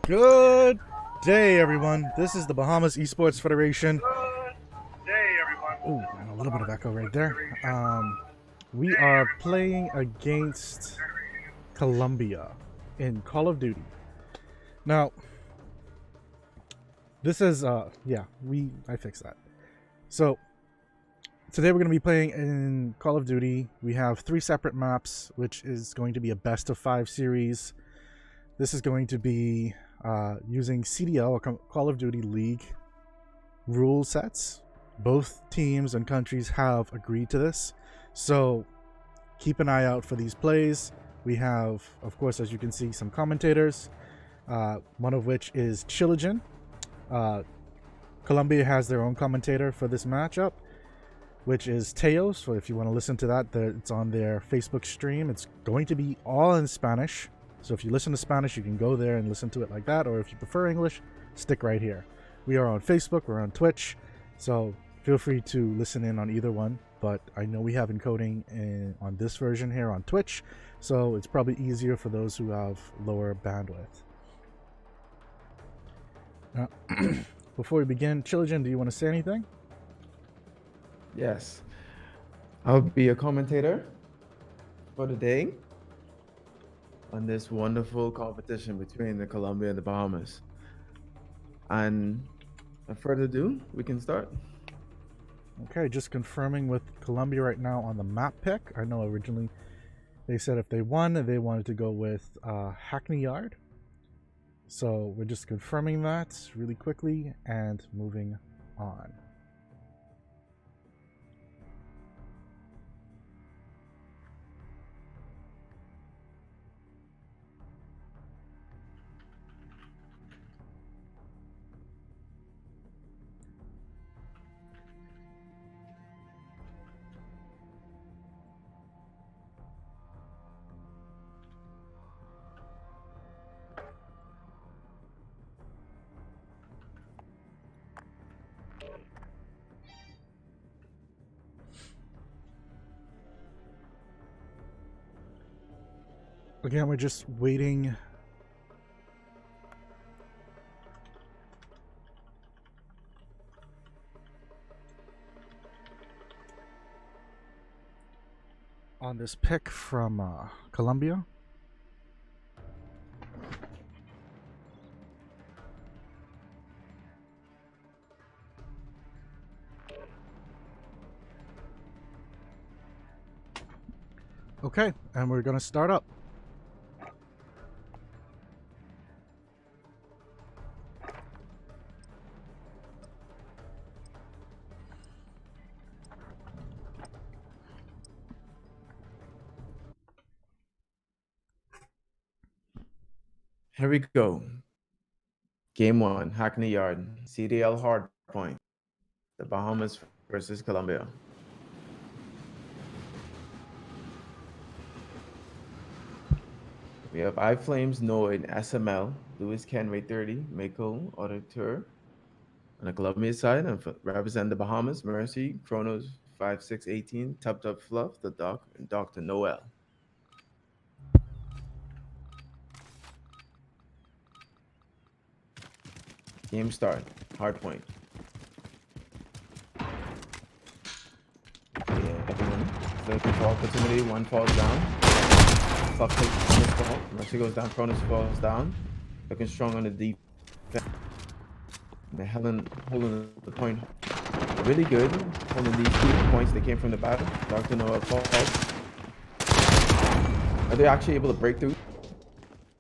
Good day, everyone. This is the Bahamas Esports Federation. Ooh, and a little bit of echo right there. We are playing against Colombia in Call of Duty. Now, this is I fixed that. So today we're going to be playing in Call of Duty. We have 3 separate maps, which is going to be a best of 5 series. This is going to be using CDL, or Call of Duty League rule sets. Both teams and countries have agreed to this, so keep an eye out for these plays. We have, of course, as you can see, some commentators, one of which is Chilogen. Colombia has their own commentator for this matchup, which is Teo. So if you want to listen to that, it's on their Facebook stream. It's going to be all in Spanish. So if you listen to Spanish, you can go there and listen to it like that. Or if you prefer English, stick right here. We are on Facebook. We're on Twitch. So feel free to listen in on either one. But I know we have encoding on this version here on Twitch. So it's probably easier for those who have lower bandwidth. Before we begin, Chilogen, do you want to say anything? Yes. I'll be a commentator for the day on this wonderful competition between the Colombia and the Bahamas. And without further ado, we can start. Okay, just confirming with Colombia right now on the map pick. I know originally they said if they won, they wanted to go with Hackney Yard. So we're just confirming that really quickly and moving on. Again, we're just waiting on this pick from Colombia. Okay, and we're gonna start up. Here we go. Game 1, Hackney Yard, CDL Hardpoint, the Bahamas versus Colombia. We have iFlames, Noid, SML, Lewis Kenway 30, Mako, Auditor. On the Colombia side, and represent the Bahamas, Mercy, Chronos 5618, Tub Tub Fluff, the Doc, and Dr. Noel. Game start. Hardpoint. Yeah, everyone. Looking for opportunity. One falls down. Fluff takes this fall. Mercy goes down. Chronos falls down. Looking strong on the defense. And Helen holding the point really good. Holding these 2 points that came from the battle. Dr. Noel falls. Are they actually able to break through?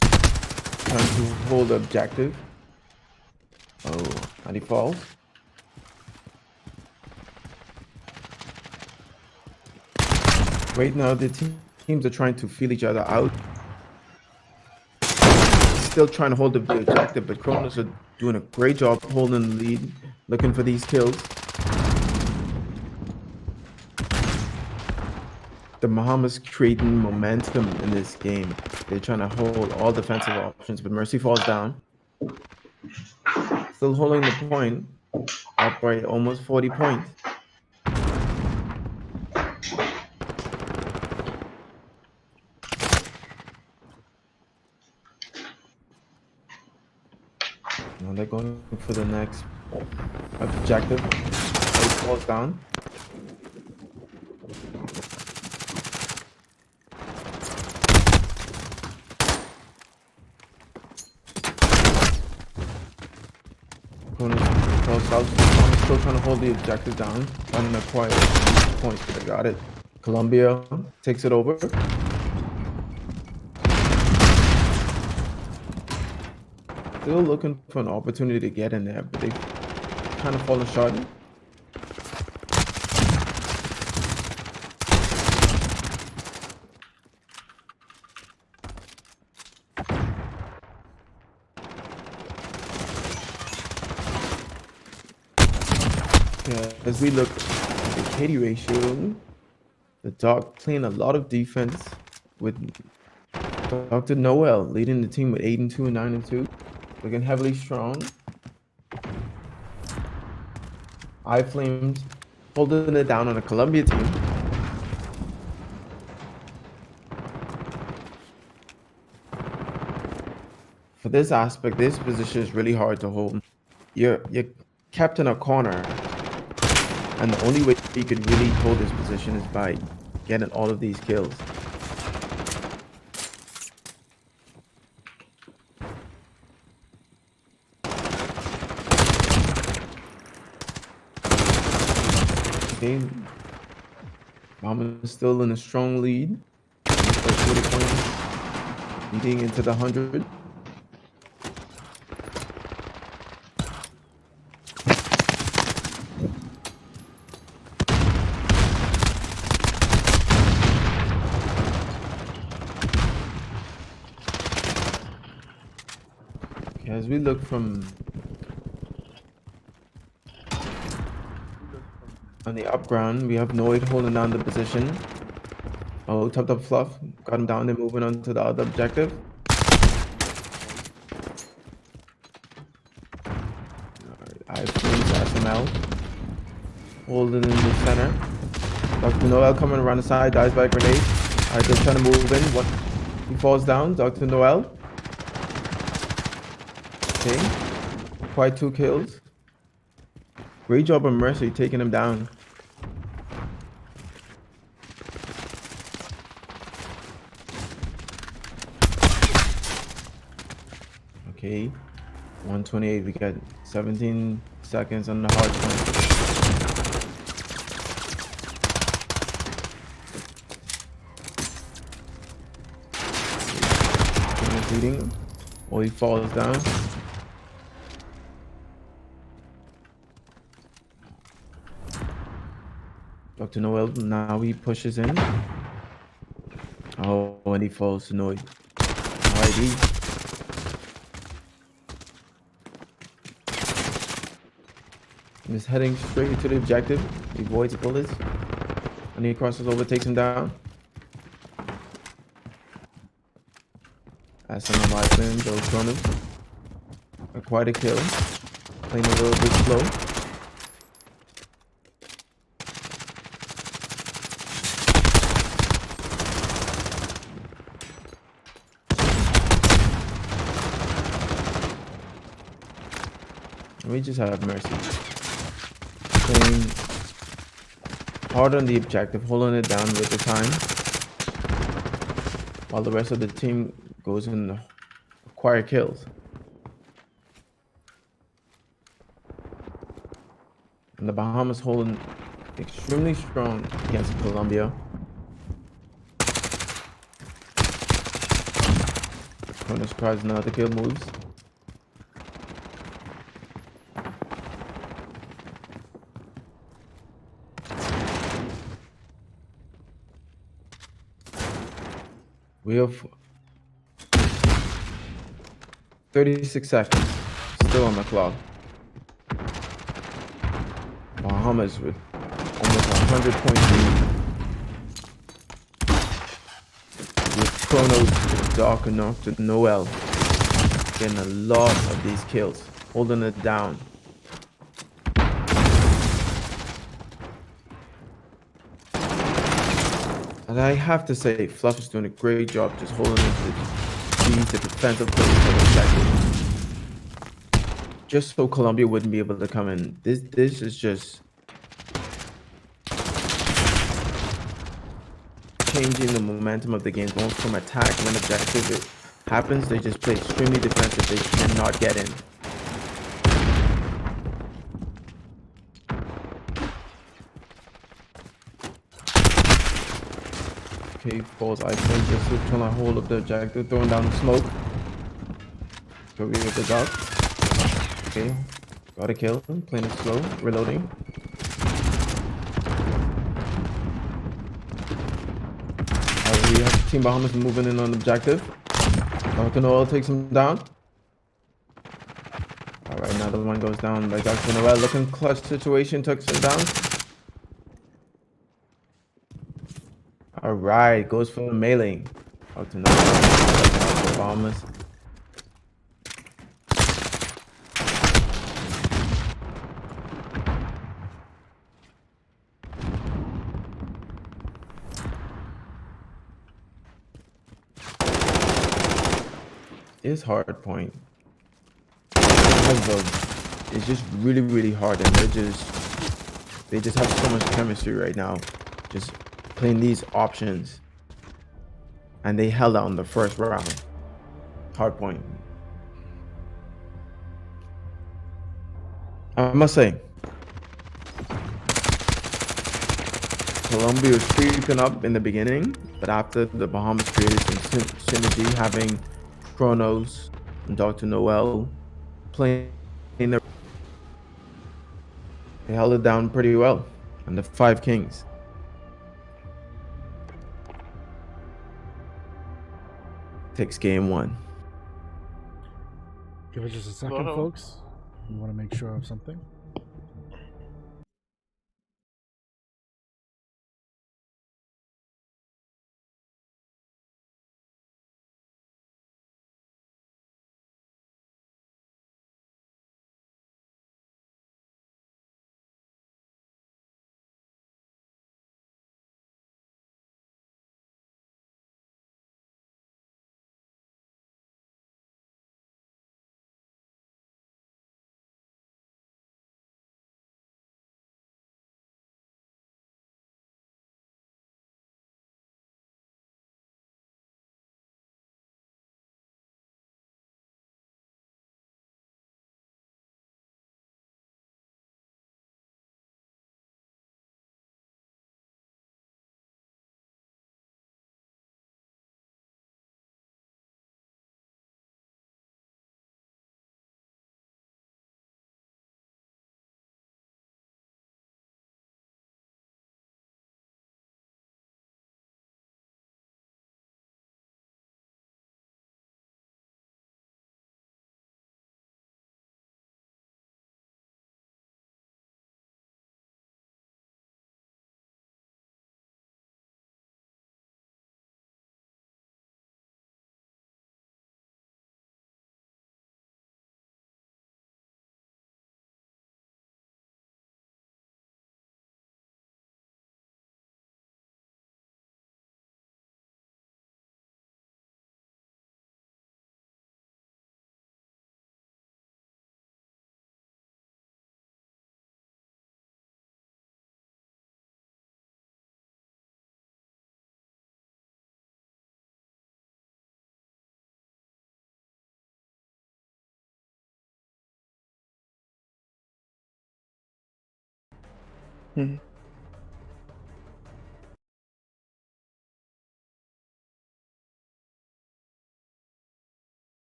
Trying to hold the objective. Oh, and he falls. Right now, the teams are trying to feel each other out. Still trying to hold the objective, but Kronos are doing a great job holding the lead, looking for these kills. The Bahamas creating momentum in this game. They're trying to hold all defensive options, but Mercy falls down. Still holding the point, up by almost 40 points. Now they're going for the next objective. It falls down. Opponent falls south. I'm still trying to hold the objective down. Trying to acquire points, but I got it. Colombia takes it over. Still looking for an opportunity to get in there, but they've kind of fallen short. Yeah, as we look at the KD ratio, the dog playing a lot of defense with Dr. Noel leading the team with 8-2 and 9-2, looking heavily strong. iFlames holding it down on a Colombia team. For this aspect, this position is really hard to hold. You're kept in a corner, and the only way you can really hold this position is by getting all of these kills. Okay, Bahamas is still in a strong lead. 40 points, leading into the 100. Okay, as we look from on the up ground, we have Noid holding down the position. Oh, topped up Fluff. Got him down. They're moving on to the other objective. I flames SML. Holding in the center. Dr. Noel coming around the side. Dies by a grenade. Alright, they're trying to move in. What? He falls down. Dr. Noel. Okay. Quite 2 kills. Great job of Mercy taking him down. Okay, 128. We got 17 seconds on the hard point. Leading. Oh, he falls down. Dr. Noel, now he pushes in. Oh, and he falls to Noid. Alrighty. He's heading straight to the objective. He avoids bullets. And he crosses over, takes him down. That's on the live lane, those runners. Quite a kill. Playing a little bit slow. We just have Mercy. Playing hard on the objective, holding it down with the time. While the rest of the team goes and acquire kills. And the Bahamas holding extremely strong against Colombia. No surprise, now the kill moves. We have 36 seconds still on the clock. Bahamas with almost 100 points lead. With Chronos, Dark and Nocturne, Noel getting a lot of these kills, holding it down. And I have to say, Fluff is doing a great job just holding into the defensive play for the objective. just so Colombia wouldn't be able to come in. This is just changing the momentum of the game, going from attack when objective it happens. They just play extremely defensive. They cannot get in. Okay, falls iPhone just trying to hold up the objective, throwing down the smoke. Go with the dog. Okay, got a kill. Playing it slow, reloading. We have Team Bahamas moving in on objective. Dr. Noel takes him down. Alright, another one goes down by Dr. Noel. Looking clutch situation, took him down. Alright, goes for the melee. Dr. Noel, Bahamas. Is hard point. It's just really hard, and they just have so much chemistry right now, just playing these options, and they held out in the first round. Hard point. I must say, Colombia was creeping up in the beginning, but after the Bahamas created some synergy, having Kronos and Dr. Noel playing they held it down pretty well. And the 5 Kings. Takes game 1. Give it just a second, folks. We want to make sure of something.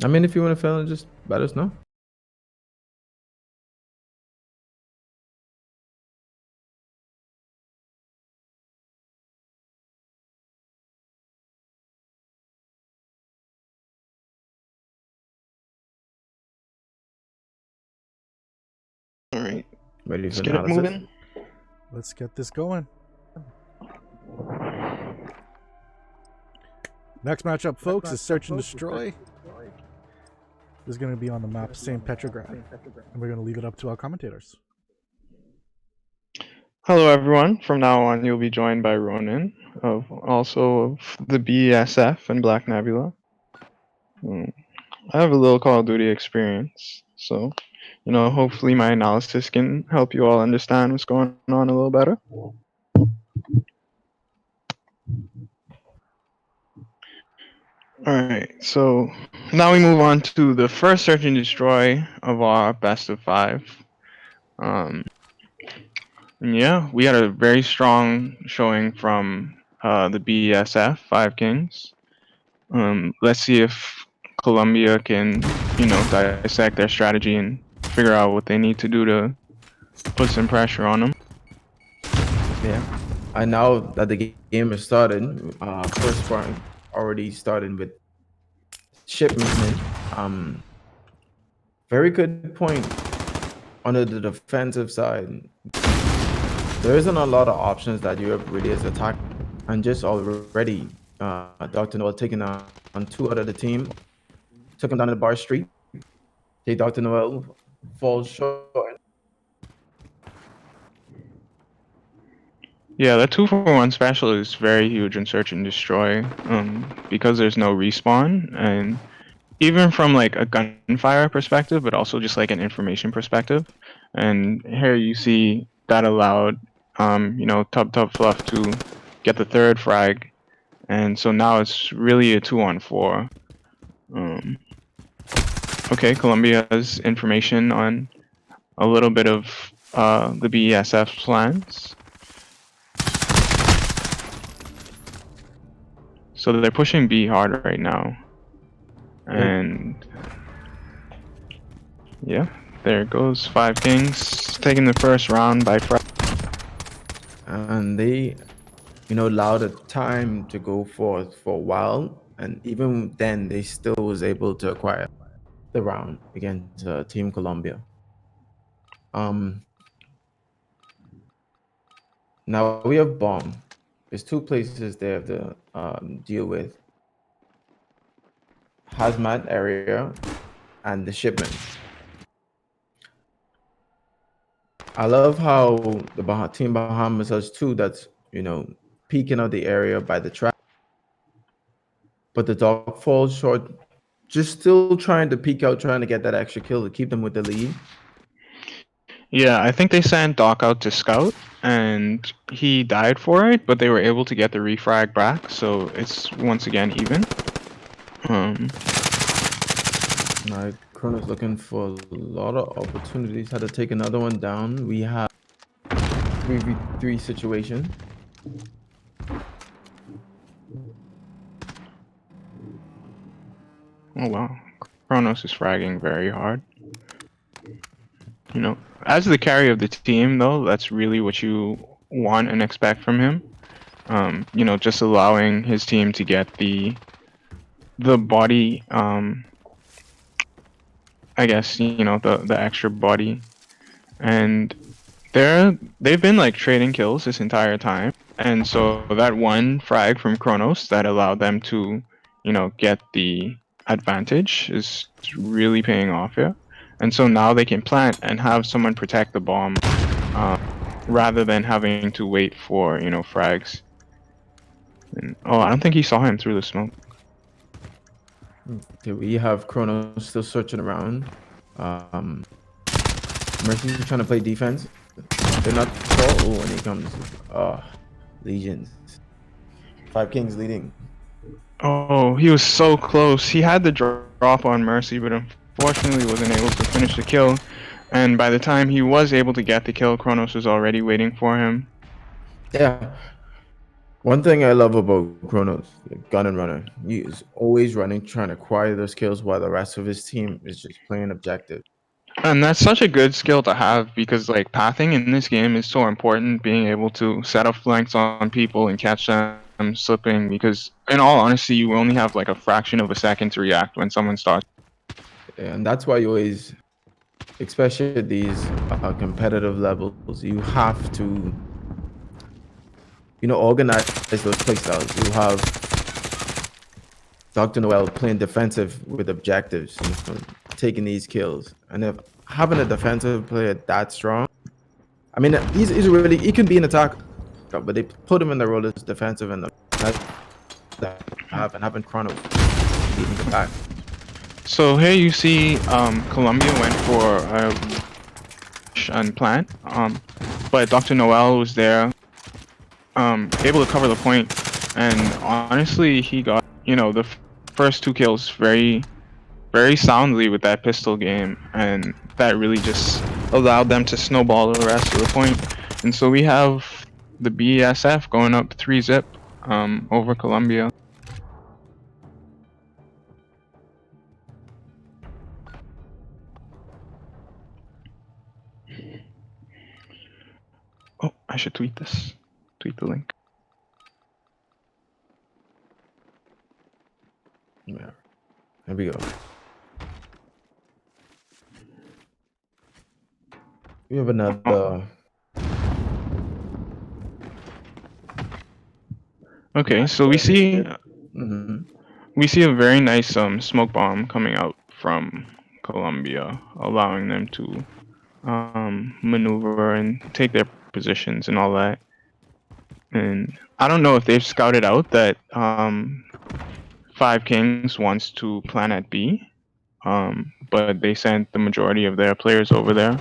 I mean, if you want to fail, just let us know. All right, Ready let's for get it analysis? moving. Let's get this going. Next matchup, folks, is Search and Destroy. This is going to be on the map St. Petrograd, and we're going to leave it up to our commentators. Hello, everyone. From now on, you'll be joined by Ronan, also of the BSF and Black Nebula. I have a little Call of Duty experience, so hopefully my analysis can help you all understand what's going on a little better. All right, so now we move on to the first search and destroy of our best of 5. Um, and yeah, we had a very strong showing from the BSF 5 Kings. Let's see if Colombia can, dissect their strategy and figure out what they need to do to put some pressure on them. Yeah. And now that the game has started, first round already started with shipment. Very good point on the defensive side. There isn't a lot of options that you have really as attack, and just already, Dr. Noel taking on 2 out of the team, took him down the bar street. Okay, Dr. Noel falls short. Yeah, that 2-for-1 special is very huge in search and destroy, because there's no respawn, and even from like a gunfire perspective, but also just like an information perspective. And here you see that allowed, Tub Fluff to get the 3rd frag, and so now it's really a 2-on-4. Okay, Colombia has information on a little bit of the BESF's plans. So they're pushing B hard right now. And yeah, there goes 5 Kings taking the first round by Friday. And they, allowed the time to go forth for a while, and even then they still was able to acquire the round against Team Colombia. Now we have bomb. There's 2 places they have to deal with: hazmat area and the shipment. I love how the Team Bahamas has 2 that's peeking out the area by the trap, but the dog falls short. Just still trying to peek out, trying to get that extra kill to keep them with the lead. Yeah, I think they sent Doc out to scout, and he died for it, but they were able to get the refrag back, so it's once again even. Now, Chrono's looking for a lot of opportunities. Had to take another one down. We have 3v3 situation. Oh wow, Kronos is fragging very hard. As the carry of the team, though, that's really what you want and expect from him. Just allowing his team to get the body, I guess, the extra body. And they've been like trading kills this entire time. And so that one frag from Kronos that allowed them to, get the advantage is really paying off here. And so now they can plant and have someone protect the bomb, rather than having to wait for, frags. And, I don't think he saw him through the smoke. Okay, we have Chronos still searching around. Mercy's trying to play defense. They're not sure. Oh, when he comes. Legions. 5 Kings leading. Oh, he was so close. He had the drop on Mercy, but unfortunately wasn't able to finish the kill. And by the time he was able to get the kill, Kronos was already waiting for him. Yeah. One thing I love about Chronos, the gun and runner, he is always running, trying to acquire those kills while the rest of his team is just playing objective. And that's such a good skill to have, because like pathing in this game is so important, being able to set up flanks on people and catch them slipping, because in all honesty you only have like a fraction of a second to react when someone starts. And that's why you always, especially at these competitive levels, you have to organize those playstyles. You have Dr. Noel playing defensive with objectives, taking these kills. And if having a defensive player that strong, I mean, he's really, he can be an attacker, but they put him in the role as defensive, and having Chronos beating the back. So here you see Colombia went for a unplanned, but Dr. Noel was there, able to cover the point, and honestly, he got the first 2 kills very soundly with that pistol game, and that really just allowed them to snowball the rest of the point. And so we have the BSF going up 3-zip over Colombia. Oh, I should tweet this. Tweet the link. Yeah. There we go. We have another. Okay, so we see Mhm. we see a very nice smoke bomb coming out from Colombia, allowing them to maneuver and take their positions and all that. And I don't know if they've scouted out that Five Kings wants to plan at B, but they sent the majority of their players over there.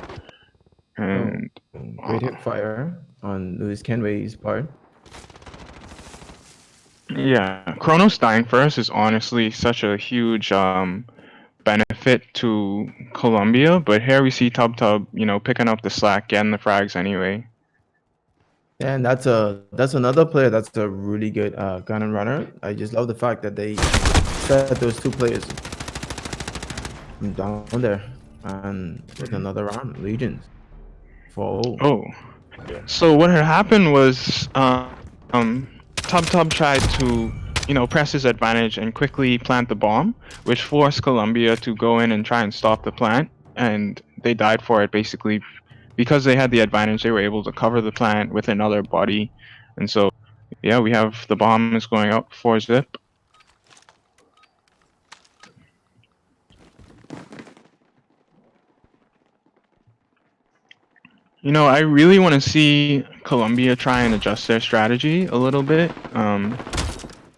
And Great hip fire on Louis Kenway's part. yeah, Kronos dying first is honestly such a huge benefit to Colombia, but here we see Tub Tub, picking up the slack, getting the frags anyway. And that's another player that's a really good gun and runner. I just love the fact that they set those 2 players down there and with another round, Legions. Oh, so what had happened was Tub Tub tried to press his advantage and quickly plant the bomb, which forced Colombia to go in and try and stop the plant, and they died for it basically. Because they had the advantage, they were able to cover the plant with another body, and so yeah, we have the bomb is going up 4-zip. I really want to see Colombia try and adjust their strategy a little bit.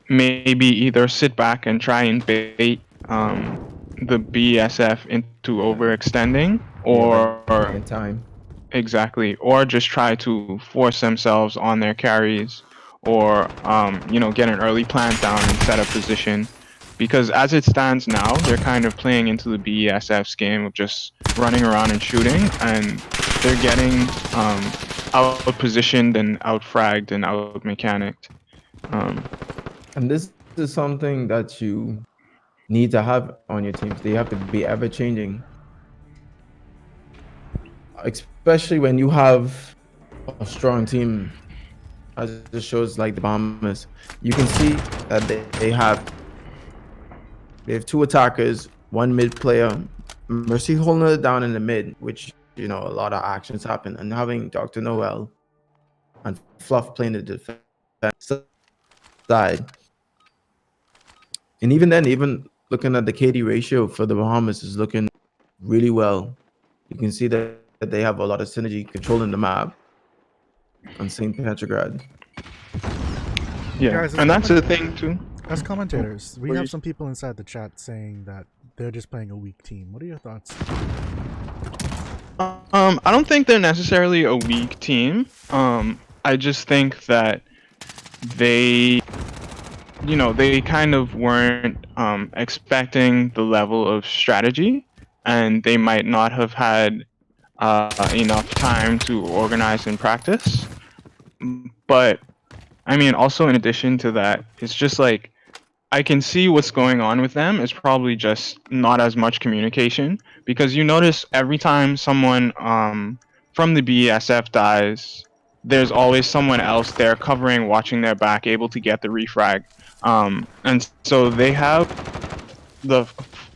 Maybe either sit back and try and bait the BSF into overextending, or in time. exactly, or just try to force themselves on their carries, or get an early plant down and set a position. Because as it stands now, they're kind of playing into the BSF's game of just running around and shooting, and they're getting out positioned and out fragged and out mechanicked. And this is something that you need to have on your teams. They have to be ever changing, especially when you have a strong team, as it shows like the Bahamas. You can see that they have 2 attackers, 1 mid player, Mercy holding it down in the mid, which a lot of actions happen, and having Dr. Noel and Fluff playing the defense side. And even then, even looking at the KD ratio for the Bahamas is looking really well. You can see that they have a lot of synergy controlling the map on St. Petrograd. Yeah, Guys, and that's the thing too. As commentators, we have some people inside the chat saying that they're just playing a weak team. What are your thoughts? I don't think they're necessarily a weak team. I just think that they they kind of weren't expecting the level of strategy, and they might not have had enough time to organize and practice. But I mean, also in addition to that, it's just like I can see what's going on with them. It's probably just not as much communication, because you notice every time someone from the BSF dies, there's always someone else there covering, watching their back, able to get the refrag. And so they have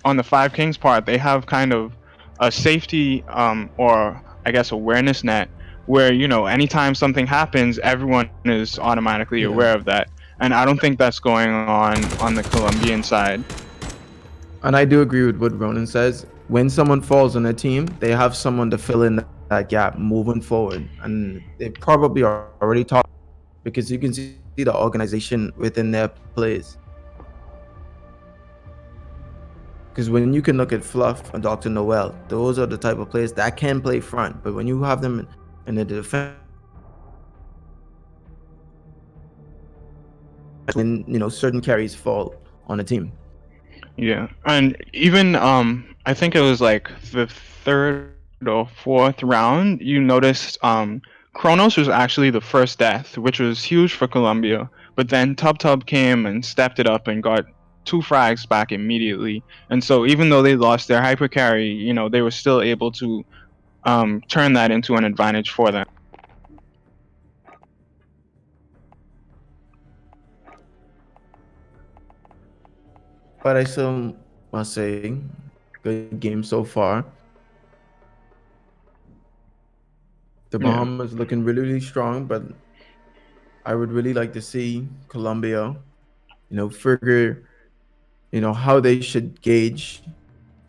on the Five Kings part, they have kind of a safety or I guess awareness net where anytime something happens, everyone is automatically aware of that. And I don't think that's going on the Colombian side. And I do agree with what Ronan says. When someone falls on a team, they have someone to fill in that gap moving forward. And they probably are already talked, because you can see the organization within their plays. Because when you can look at Fluff and Dr. Noel, those are the type of players that can play front. But when you have them in the defense, when certain carries fall on the team. Yeah, and even I think it was like the third or fourth round, you noticed Kronos was actually the first death, which was huge for Colombia. But then Tub Tub came and stepped it up and got 2 frags back immediately. And so even though they lost their hyper carry, they were still able to turn that into an advantage for them. But I still must say, good game so far. The Yeah. Bahamas looking really, really strong, but I would really like to see Colombia, figure, how they should gauge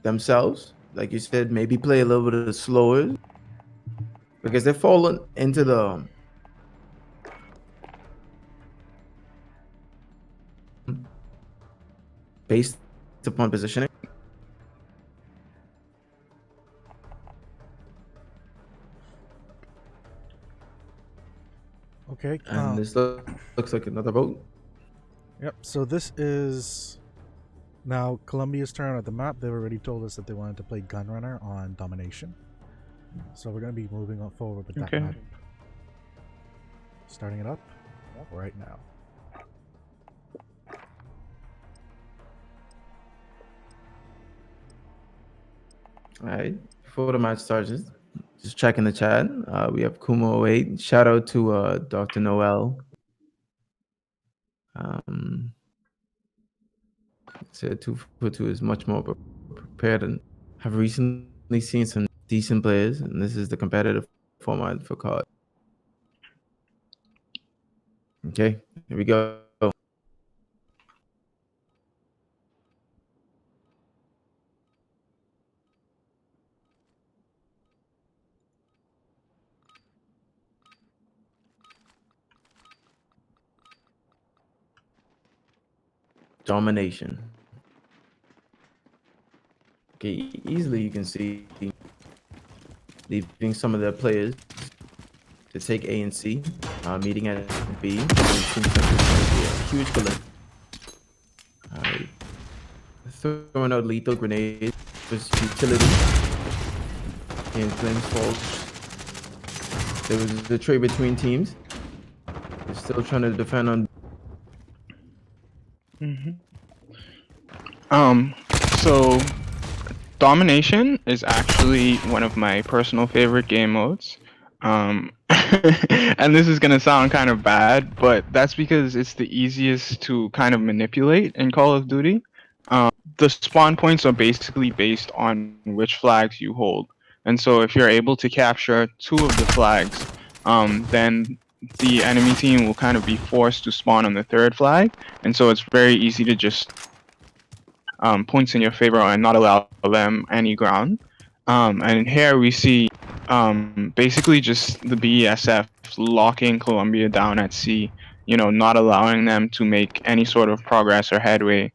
themselves. Like you said, maybe play a little bit slower because they're falling into the based upon positioning. Okay. And this looks like another vote. Yep. So this is now Colombia's turn at the map. They've already told us that they wanted to play Gunrunner on Domination. So we're going to be moving on forward with that Okay. map. Starting it up right now. All right. Before the match starts, just checking the chat. We have Kumo08. Shout out to Dr. Noel. Said 2-for-2 is much more prepared and have recently seen some decent players, and this is the competitive format for COD. Okay, here we go. Domination. Okay, easily you can see leaving some of their players to take A and C, meeting at B. And it seems like it's going to be a huge delay. Alright. Throwing out lethal grenades for utility. And Flames Falls. There was a trade between teams. They're still trying to defend on. So Domination is actually one of my personal favorite game modes. And this is gonna sound kind of bad, but that's because it's the easiest to kind of manipulate in Call of Duty. The spawn points are basically based on which flags you hold. And so if you're able to capture 2 of the flags, then the enemy team will kind of be forced to spawn on the 3rd flag. And so it's very easy to just points in your favor and not allow them any ground. And here we see basically just the BESF locking Colombia down at sea, not allowing them to make any sort of progress or headway.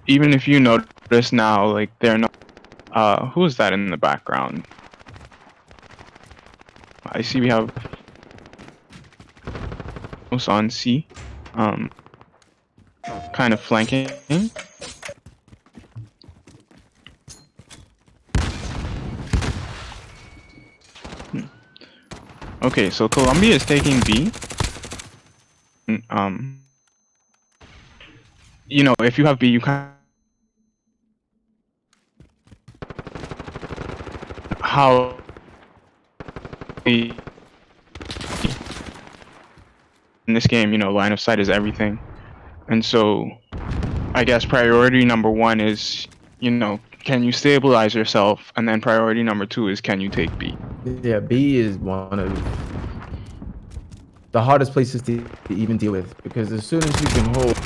Even if you notice now, like, they're not. Who is that in the background? I see we have on C, kind of flanking. Okay, so Colombia is taking B. If you have B, you kind of how in this game, line of sight is everything. And so I guess priority number 1 is, can you stabilize yourself? And then priority number 2 is, can you take B? Yeah, B is one of the hardest places to even deal with, because as soon as you can hold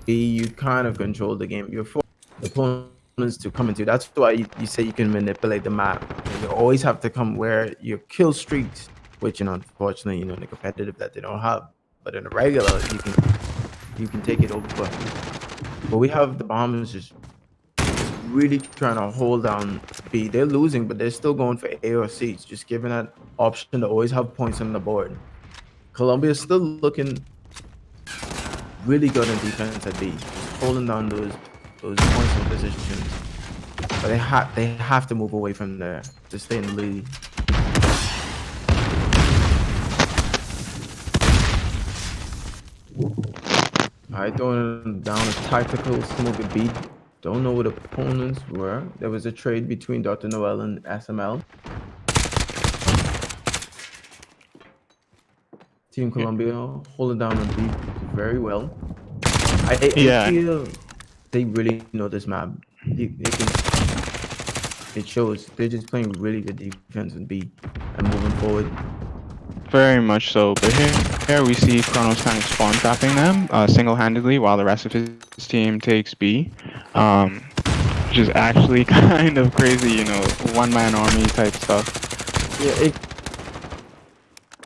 B, you kind of control the game. You're forced the opponents to come into. That's why you say you can manipulate the map. And you always have to come where your kill streaks, which unfortunately, in the competitive that they don't have. But in a regular, you can take it over. But we have the Bahamas just really trying to hold down B. They're losing, but they're still going for A or C. It's just giving that option to always have points on the board. Colombia is still looking really good in defense at B, holding down those points and positions. But they have to move away from there to stay in the lead. I throwing down a tactical smoke at B. Don't know what opponents were. There was a trade between Dr. Noel and SML. Team Colombia holding down on B very well. I feel they really know this map. It shows they're just playing really good defense in B and moving forward. Very much so. But here we see Kronos kind of spawn trapping them single-handedly while the rest of his team takes B. Which is actually kind of crazy, you know, one-man army type stuff. Yeah, it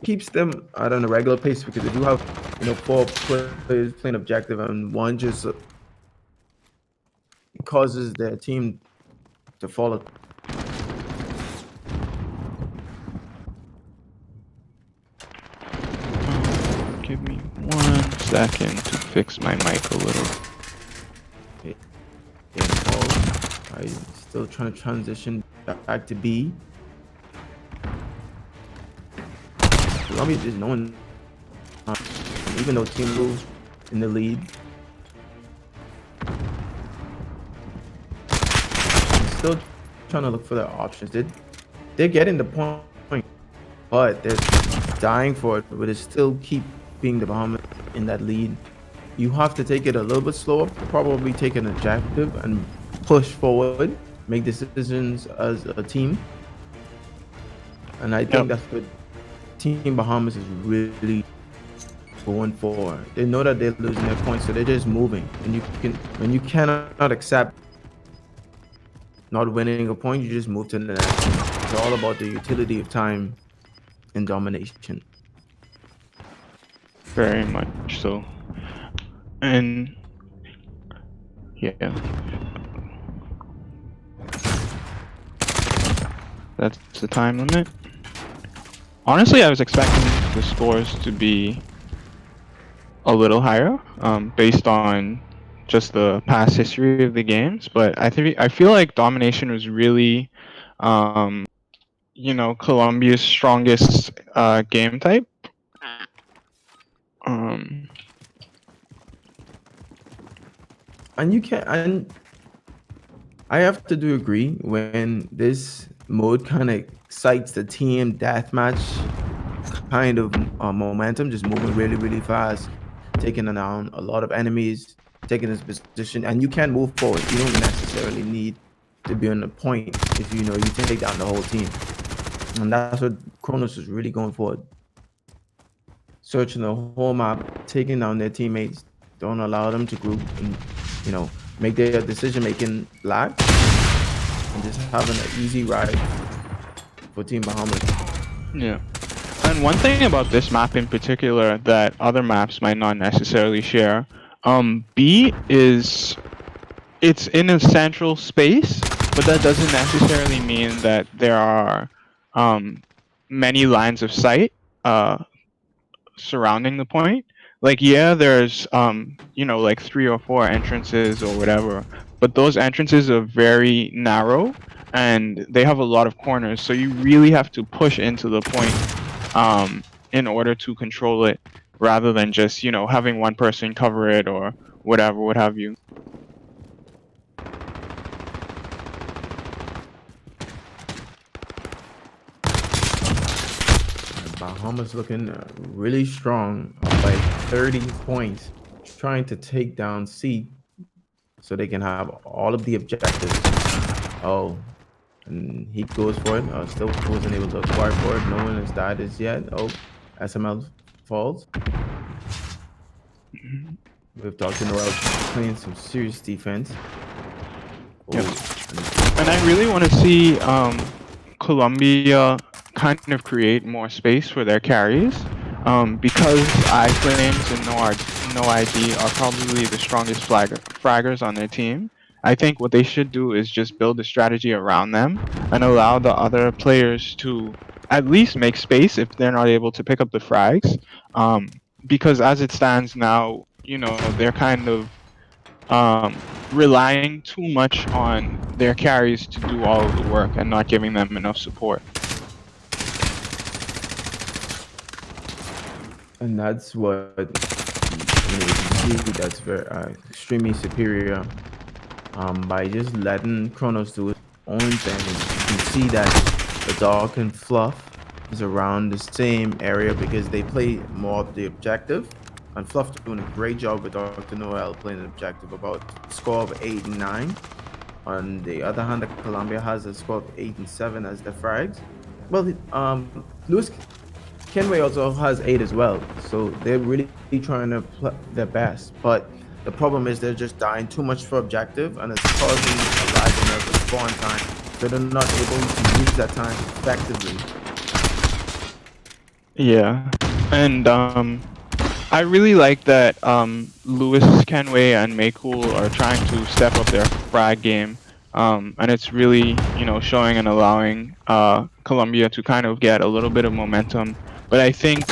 keeps them at a regular pace because if you have, you know, 4 players playing objective and one just causes their team to fall. Give me 1 second to fix my mic a little. I'm still trying to transition back to B. Colombia is no one, even though Team Blue in the lead. I'm still trying to look for their options. They're getting the point, but they're dying for it. But it still keep being the Bahamas in that lead. You have to take it a little bit slower, probably take an objective and push forward, make decisions as a team. And I think that's what Team Bahamas is really going for. They know that they're losing their points, so they're just moving. And when you cannot accept not winning a point, you just move to the next one. It's all about the utility of time and domination. Very much so. And yeah, that's the time limit. Honestly, I was expecting the scores to be a little higher, based on just the past history of the games. But I feel like domination was really, you know, Colombia's strongest game type. And you can, and I have to do agree when this mode kind of excites the team deathmatch kind of momentum, just moving really, really fast, taking down a lot of enemies, taking this position, and you can move forward. You don't necessarily need to be on the point if you know you can take down the whole team. And that's what Kronos is really going for. Searching the whole map, taking down their teammates, don't allow them to group and, you know, make their decision-making lag, and just having an easy ride for Team Bahamas. Yeah. And one thing about this map in particular that other maps might not necessarily share, B is, it's in a central space, but that doesn't necessarily mean that there are many lines of sight surrounding the point. Like, yeah, there's you know, like 3 or 4 entrances or whatever, but those entrances are very narrow and they have a lot of corners, so you really have to push into the point in order to control it, rather than just, you know, having one person cover it or whatever, what have you. Bahamas looking really strong by 30 points, trying to take down C so they can have all of the objectives. Oh, and he goes for it. Still wasn't able to acquire for it. No one has died as yet. Oh, SML falls. We've talked to Noel playing some serious defense. Yep. And I really want to see Colombia kind of create more space for their carries, because I-frames and no ID are probably the strongest fraggers on their team. I think what they should do is just build a strategy around them and allow the other players to at least make space if they're not able to pick up the frags. Because as it stands now, they're kind of relying too much on their carries to do all of the work and not giving them enough support. And that's what you see that's very extremely superior. By just letting Kronos do his own thing, you can see that the Dark and Fluff is around the same area because they play more of the objective. And Fluff doing a great job with Dr. Noel playing an objective about score of 8 and 9. On the other hand, the Colombia has a score of 8 and 7 as the frags. Well, Lewis Kenway also has 8 as well, so they're really trying to play their best. But the problem is they're just dying too much for objective, and it's causing a lag in their respawn time, so they're not able to use that time effectively. Yeah, and I really like that Lewis Kenway and Maycool are trying to step up their frag game. And it's really, showing and allowing Colombia to kind of get a little bit of momentum. But I think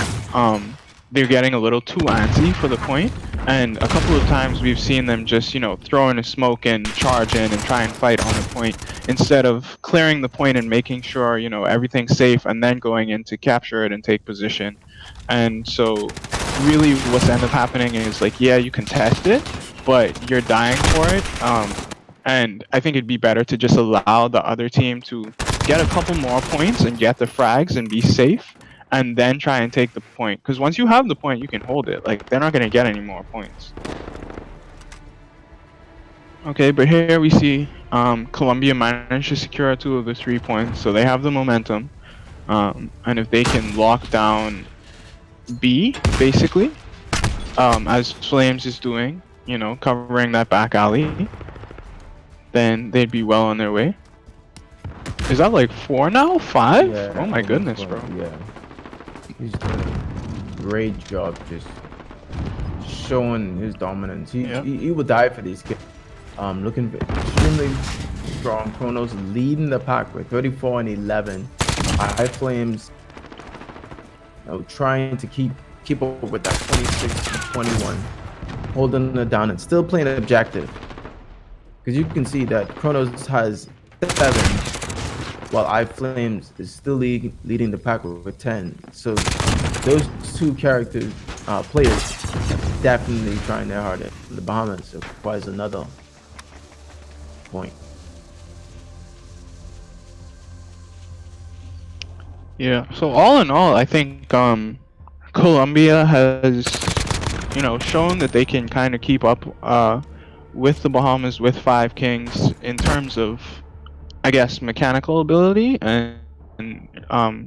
they're getting a little too antsy for the point. And a couple of times we've seen them just, throw in a smoke and charge in and try and fight on the point instead of clearing the point and making sure, everything's safe and then going in to capture it and take position. And so really what's ended up happening is like, yeah, you can test it, but you're dying for it. And I think it'd be better to just allow the other team to get a couple more points and get the frags and be safe, and then try and take the point. Because once you have the point, you can hold it. Like, they're not going to get any more points. Okay, but here we see Colombia managed to secure 2 of the 3 points, so they have the momentum. And if they can lock down B, basically, as Flames is doing, covering that back alley, then they'd be well on their way. Is that like 4 now? 5? Yeah, Oh my almost goodness, bro. one. Yeah, he's doing a great job just showing his dominance. He would die for these kids. Looking extremely strong. Kronos leading the pack with 34 and 11. High Flames, trying to keep up with that 26 and 21, holding it down and still playing objective. Because you can see that Kronos has 7, while iFlames is still leading the pack with 10. So those 2 characters, players, definitely trying their hardest. The Bahamas requires another point. Yeah. So all in all, I think Colombia has, shown that they can kind of keep up with the Bahamas with 5 Kings in terms of, I guess, mechanical ability and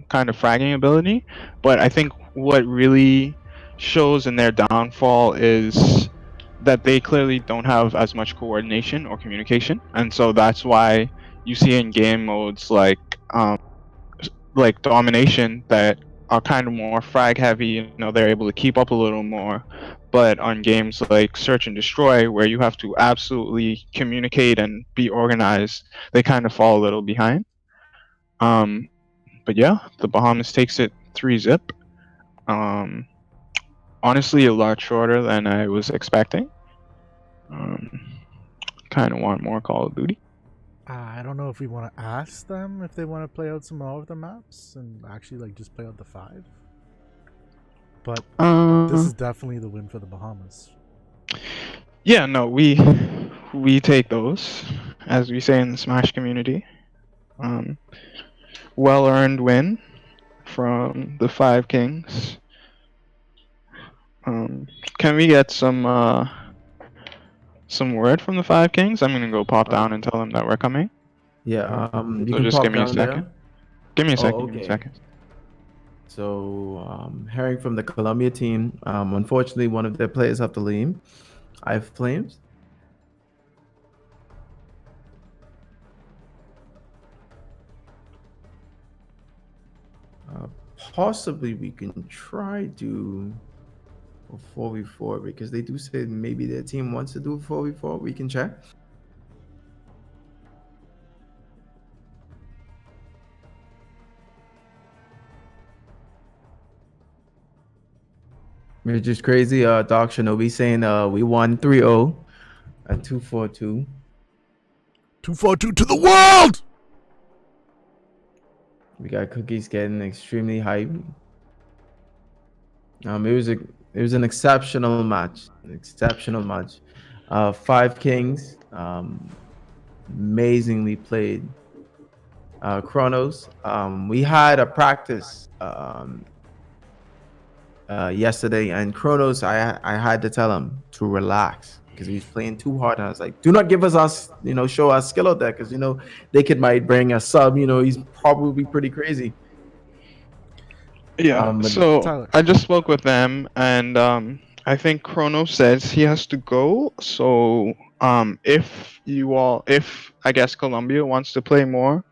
kind of fragging ability. But I think what really shows in their downfall is that they clearly don't have as much coordination or communication, and so that's why you see in game modes like domination that are kind of more frag heavy, they're able to keep up a little more. But on games like Search and Destroy, where you have to absolutely communicate and be organized, they kind of fall a little behind. But yeah, the Bahamas takes it 3-zip. Um, Honestly, a lot shorter than I was expecting. Um, Kind of want more Call of Duty. I don't know if we want to ask them if they want to play out some more of the maps and actually like just play out the 5. But this is definitely the win for the Bahamas. Yeah, no, we take those, as we say in the Smash community. Um, well earned win from the 5 Kings. Can we get some word from the 5 Kings? I'm gonna go pop down and tell them that we're coming. Yeah, you So can just pop give me a down second. there. Give me a Oh, second. Give me a okay. second. So, hearing from the Colombia team, unfortunately, one of their players have to leave. iFlames. Possibly we can try to or 4v4? Because they do say maybe their team wants to do 4v4. We can check. Which is crazy. Doc Shinobi saying we won 3-0 at 242. 242 to the world! We got Cookies getting extremely hype. It was an exceptional match. An exceptional match. 5 Kings. Amazingly played. Chronos. We had a practice yesterday, and Chronos, I had to tell him to relax because he was playing too hard. And I was like, do not give us, show us skill out there because, they might bring a sub. He's probably pretty crazy. Yeah, But so Tyler. I just spoke with them, and I think Chrono says he has to go. So if I guess Colombia wants to play more,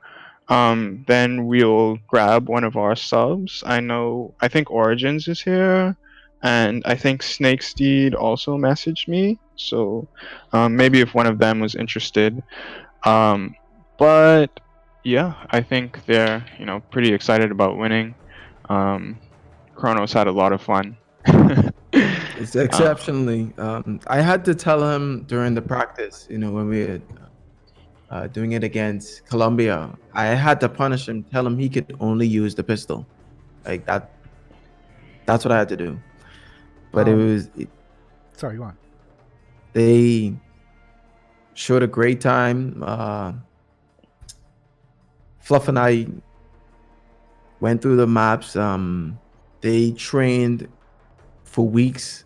then we'll grab one of our subs. I think Origins is here, and I think Snakesteed also messaged me. So maybe if one of them was interested. But yeah, I think they're pretty excited about winning. Um, Kronos had a lot of fun. it's exceptionally. I had to tell him during the practice, when we were doing it against Colombia, I had to punish him, tell him he could only use the pistol. Like that. That's what I had to do. But Sorry, go on. they showed a great time. Fluff and I went through the maps. They trained for weeks,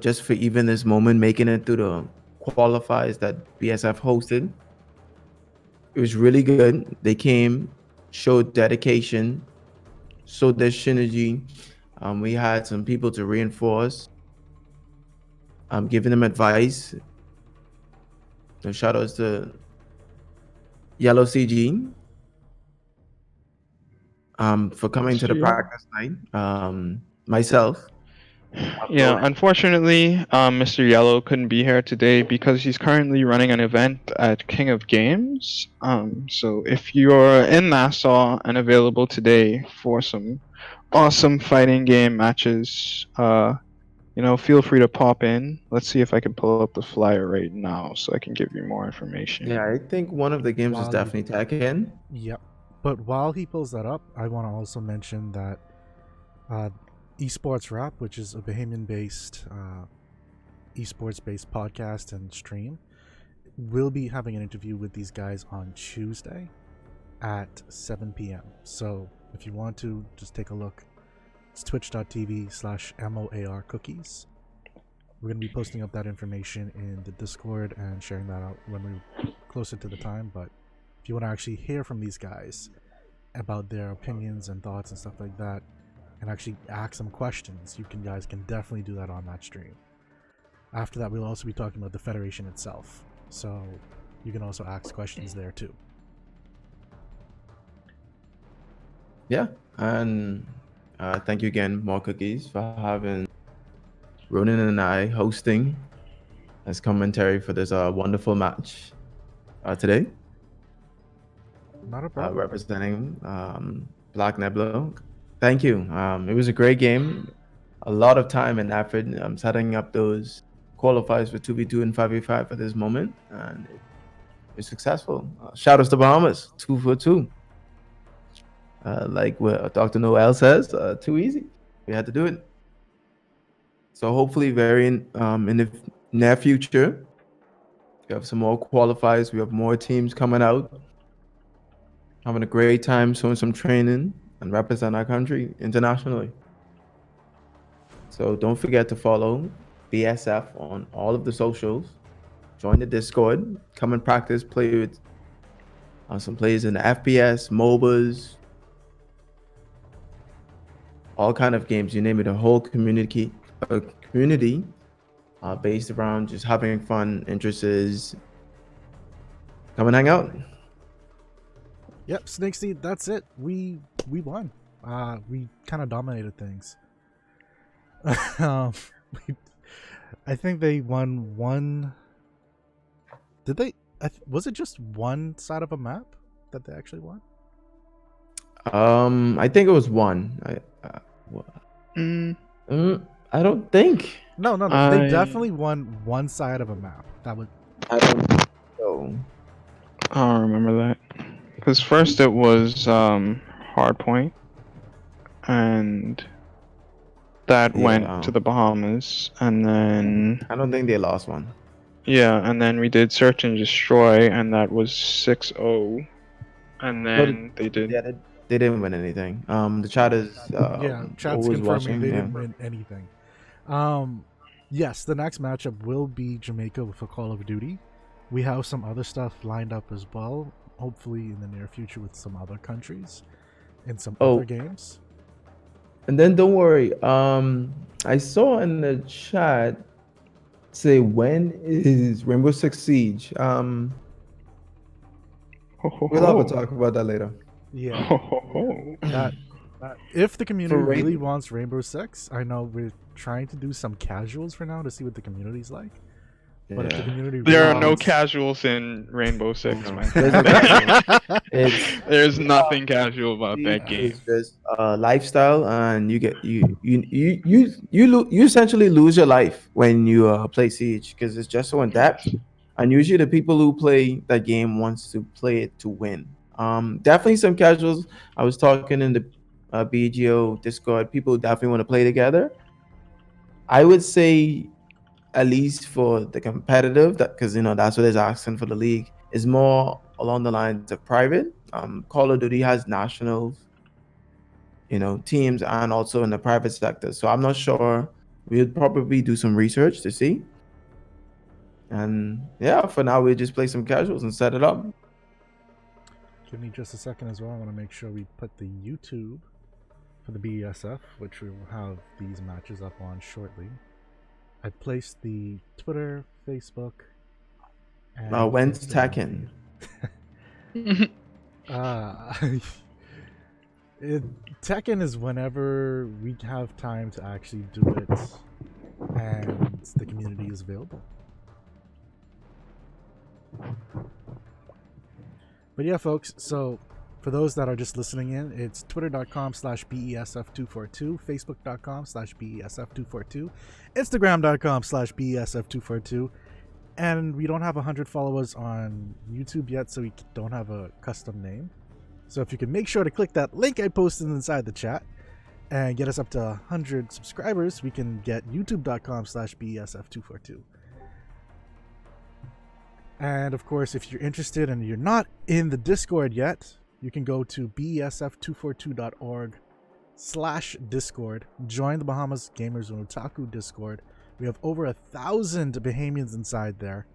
just for even this moment, making it through the qualifiers that BSF hosted. It was really good. They came, showed dedication, showed their synergy. We had some people to reinforce, giving them advice. So shout outs to Yellow CG for coming to the Yeah. practice night. Myself. Yeah, unfortunately, Mr. Yellow couldn't be here today because he's currently running an event at King of Games. So if you're in Nassau and available today for some awesome fighting game matches, feel free to pop in. Let's see if I can pull up the flyer right now so I can give you more information. Yeah, I think one of the games is While you- definitely Tekken. Yep. But while he pulls that up, I want to also mention that Esports Rap, which is a Bahamian-based esports-based podcast and stream, will be having an interview with these guys on Tuesday at 7 p.m. So if you want to, just take a look. It's twitch.tv/MOAR cookies. We're going to be posting up that information in the Discord and sharing that out when we're closer to the time. But if you want to actually hear from these guys about their opinions and thoughts and stuff like that, and actually ask some questions, guys can definitely do that on that stream. After that, we'll also be talking about the Federation itself. So you can also ask questions there too. Yeah, and thank you again, More Cookies, for having Ronan and I hosting as commentary for this wonderful match today. Not a problem. Representing Black Nebula. Thank you. It was a great game. A lot of time and effort setting up those qualifiers for 2v2 and 5v5 at this moment, and it was successful. Shout outs to Bahamas, 2 for 2. Like what Dr. Noel says, too easy. We had to do it. So hopefully, very in the near future, we have some more qualifiers. We have more teams coming out, having a great time, showing some training, and represent our country internationally. So don't forget to follow BSF on all of the socials. Join the Discord. Come and practice. Play with some players in the FPS, MOBAs, all kind of games. You name it. A whole community based around just having fun, interests. Come and hang out. Yep, Snake Seed, that's it. We won. We kind of dominated things. um, I think they won one. Did they? Was it just one side of a map that they actually won? I think it was one. Mm, I don't think. No, no, no. They definitely won one side of a map. That would. I don't think so. I don't remember that. Because first it was Hardpoint, and that went to Yeah. the Bahamas, and then I don't think they lost one. yeah, and then we did Search and Destroy, and that was 6-0, and No, then they did. yeah, they didn't win anything. The chat is Yeah, chat's always confirming watching. they Yeah. didn't win anything. Yes, the next matchup will be Jamaica for Call of Duty. We have some other stuff lined up as well, hopefully in the near future with some other countries and some other Oh, games. and then don't worry. I saw in the chat say when is Rainbow Six Siege. Ho ho We'll have a ho. talk about that later. Yeah, Ho ho ho. that if the For community really rain, wants Rainbow Six, I know we're trying to do some casuals for now to see what the community's like. But if the yeah. community There really are no wants, casuals in Rainbow Six, No, man. there's a casual. It's There's nothing casual about Siege that is game. just lifestyle, and you get you essentially lose your life when you play Siege because it's just so in depth. And usually the people who play that game wants to play it to win. Definitely some casuals. I was talking in the BGO Discord. People definitely want to play together. I would say at least for the competitive, that because that's what is asking for the league is more along the lines of private. Call of Duty has nationals, teams, and also in the private sector. So I'm not sure. We'll probably do some research to see. And yeah, for now we'll just play some casuals and set it up. give me just a second as well. I want to make sure we put the YouTube for the BESF, which we will have these matches up on shortly. I placed the Twitter, Facebook, and When's Instagram Tekken? feed. Tekken is whenever we have time to actually do it, and the community is available. But yeah, folks. So for those that are just listening in, it's twitter.com/BESF242, facebook.com/BESF242, instagram.com/BESF242. And we don't have 100 followers on YouTube yet, so we don't have a custom name. So if you can make sure to click that link I posted inside the chat and get us up to 100 subscribers, we can get youtube.com/BESF242. And of course, if you're interested and you're not in the Discord yet, you can go to besf242.org/Discord. Join the Bahamas Gamers and Otaku Discord. We have over 1,000 Bahamians inside there.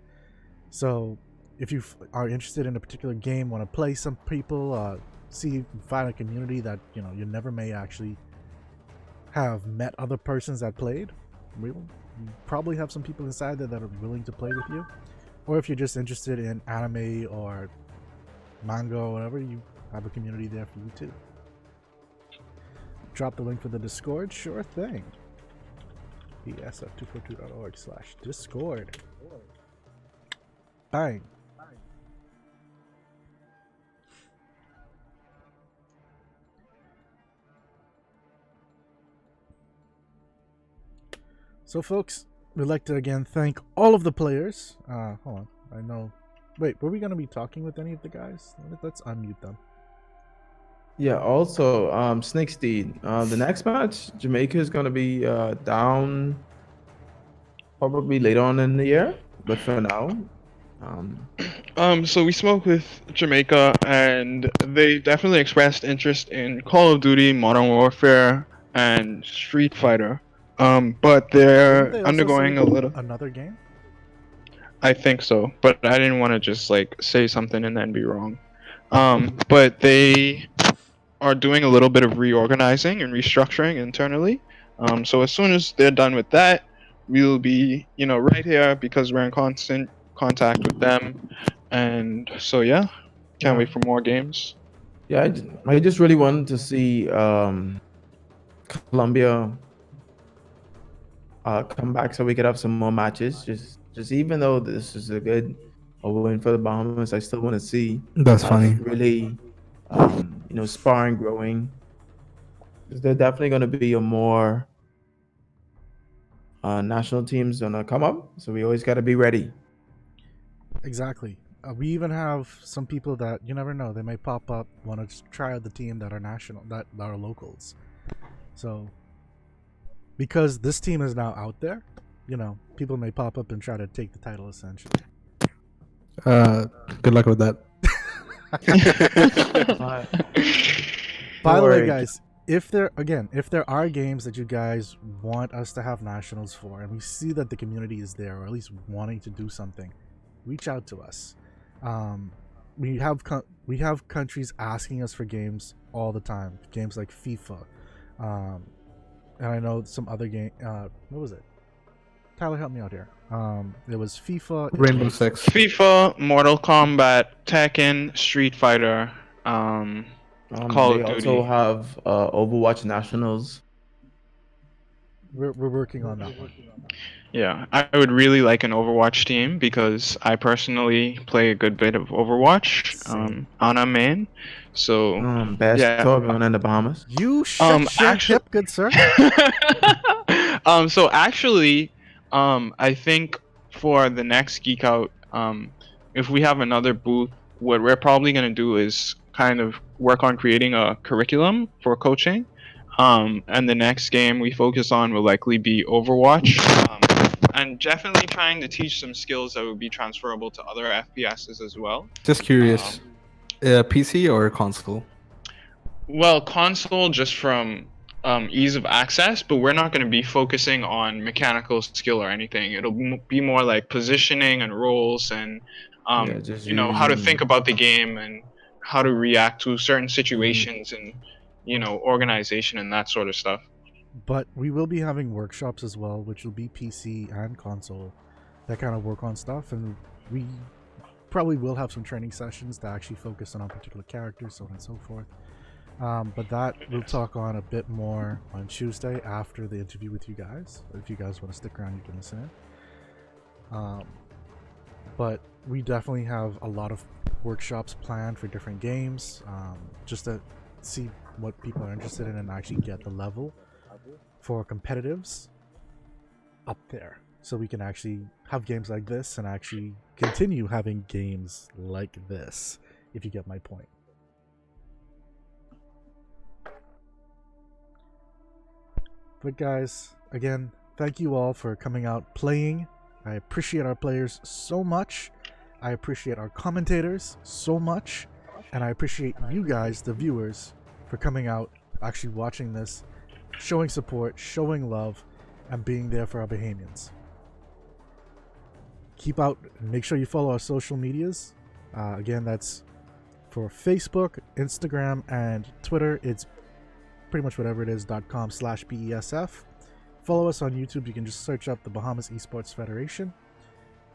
So if you are interested in a particular game, want to play some people, see, find a community that you never may actually have met other persons that played, we will probably have some people inside there that are willing to play with you. Or if you're just interested in anime or manga or whatever, you have a community there for you too. Drop the link for the Discord, sure thing. besf242.org/Discord. Bang. So, folks, we'd like to again thank all of the players. Hold on. I know. Wait, were we going to be talking with any of the guys? Let's unmute them. Yeah. Also, Snake Steed. The next match, Jamaica is gonna be down probably later on in the year, but for now, So we spoke with Jamaica, and they definitely expressed interest in Call of Duty, Modern Warfare, and Street Fighter. But Didn't they're they also undergoing say a little. another game? I think so, but I didn't want to just like say something and then be wrong. But they are doing a little bit of reorganizing and restructuring internally. So as soon as they're done with that, we'll be, right here because we're in constant contact with them. And so yeah, can't wait for more games. yeah, I just really wanted to see Colombia come back so we could have some more matches. Just even though this is a win for the Bahamas, I still want to see That's us funny. really, sparring, growing. 'Cause they're definitely going to be a more national teams gonna come up, so we always got to be ready. Exactly. We even have some people that you never know. They may pop up, want to try out the team that are national, that are locals. So, because this team is now out there, people may pop up and try to take the title essentially. Good luck with that. By the way, worry. guys, if there are games that you guys want us to have nationals for, and we see that the community is there, or at least wanting to do something, reach out to us. We have countries asking us for games all the time. Games like FIFA, and I know some other game. What was it? Tyler, help me out here. It was FIFA, Rainbow Six. FIFA, Mortal Kombat, Tekken, Street Fighter, Call They of also Duty. have Overwatch Nationals. We're working on that one. Yeah, I would really like an Overwatch team because I personally play a good bit of Overwatch Same. on a main. So Best yeah. Torgon in the Bahamas. You shut Actually, hip, good sir. so actually, I think for the next Geek Out, if we have another booth, what we're probably gonna do is kind of work on creating a curriculum for coaching. And the next game we focus on will likely be Overwatch. And definitely trying to teach some skills that would be transferable to other FPSs as well. Just curious. PC or console? Well, console just from ease of access, but we're not going to be focusing on mechanical skill or anything. It'll be more like positioning and roles and just how to using- think about the game and how to react to certain situations and organization and that sort of stuff. But we will be having workshops as well, which will be PC and console that kind of work on stuff, and we probably will have some training sessions to actually focus on particular characters, so on and so forth. But that we'll talk on a bit more on Tuesday after the interview with you guys. If you guys want to stick around, you can listen in. But we definitely have a lot of workshops planned for different games, just to see what people are interested in and actually get the level for competitives up there, so we can actually have games like this and actually continue having games like this, if you get my point. But guys, again, thank you all for coming out playing. I appreciate our players so much. I appreciate our commentators so much, and I appreciate you guys, the viewers, for coming out, actually watching this, showing support, showing love, and being there for our Bahamians. Keep out, make sure you follow our social medias. Again, that's for Facebook, Instagram, and Twitter. It's pretty much whatever it is, .com/BESF. Follow us on YouTube. You can just search up the Bahamas Esports Federation.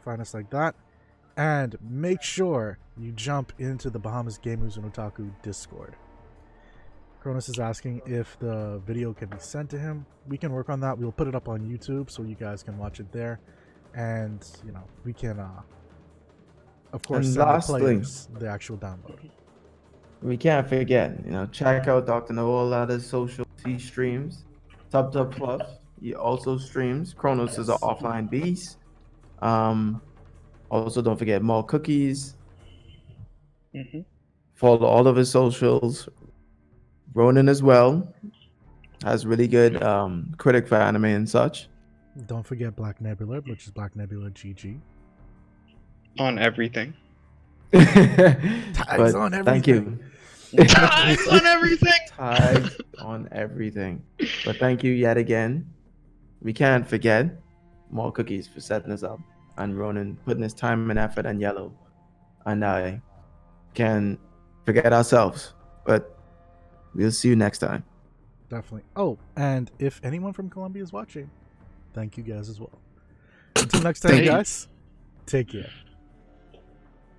Find us like that. And make sure you jump into the Bahamas Gamers and Otaku Discord. Cronus is asking if the video can be sent to him. We can work on that. We'll put it up on YouTube so you guys can watch it there. And, we can, of course, And send the lastly, players the actual download. we can't forget, check out Dr. Noelada's social streams. Tub Fluff, he also streams. Kronos is an offline beast. Also, don't forget more cookies. Follow all of his socials. Ronan as well has really good critic for anime and such. Don't forget Black Nebula, which is Black Nebula GG. On everything. Tags on Thank you. Tags on everything. Tags on everything. But thank you yet again. We can't forget more cookies for setting us up, and Ronan putting his time and effort, and Yellow. And I can forget ourselves, but we'll see you next time. Definitely. Oh, and if anyone from Colombia is watching, thank you guys as well. Until next time, guys, take care.